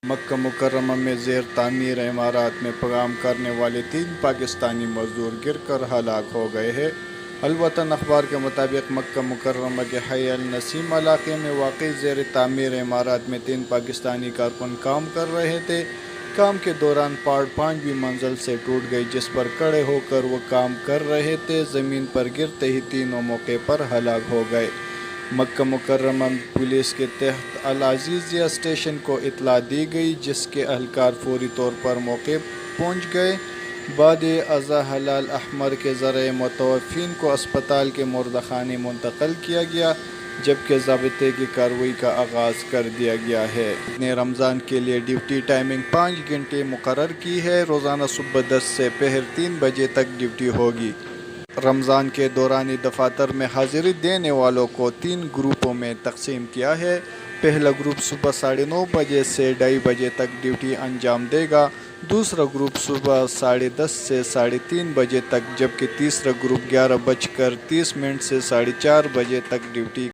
مکہ مکرمہ میں زیر تعمیر عمارات میں کام کرنے والے 3 پاکستانی مزدور گر کر ہلاک ہو گئے ہیں۔ الوطن اخبار کے مطابق مکہ مکرمہ کے حی النسیم علاقے میں واقع زیر تعمیر عمارات میں 3 پاکستانی کارکن کام کر رہے تھے۔ کام کے دوران پاڑ 5ویں منزل سے ٹوٹ گئی جس پر کھڑے ہو کر وہ کام کر رہے تھے۔ زمین پر گرتے ہی تینوں موقع پر ہلاک ہو گئے۔ مکہ مکرمہ پولیس کے تحت العزیزیہ اسٹیشن کو اطلاع دی گئی جس کے اہلکار فوری طور پر موقع پہنچ گئے۔ بعد ازاں ہلال احمر کے ذریعے متوفین کو اسپتال کے مردہ خانے منتقل کیا گیا جبکہ ضابطے کی کارروائی کا آغاز کر دیا گیا ہے۔ نے رمضان کے لیے ڈیوٹی ٹائمنگ 5 گھنٹے مقرر کی ہے۔ روزانہ صبح 10 سے پہر 3 بجے تک ڈیوٹی ہوگی۔ رمضان کے دوران دفاتر میں حاضری دینے والوں کو 3 گروپوں میں تقسیم کیا ہے۔ پہلا گروپ صبح 9:30 بجے سے 2:30 بجے تک ڈیوٹی انجام دے گا۔ دوسرا گروپ صبح 10:30 سے 3:30 بجے تک جبکہ تیسرا گروپ 11:30 سے 4:30 بجے تک ڈیوٹی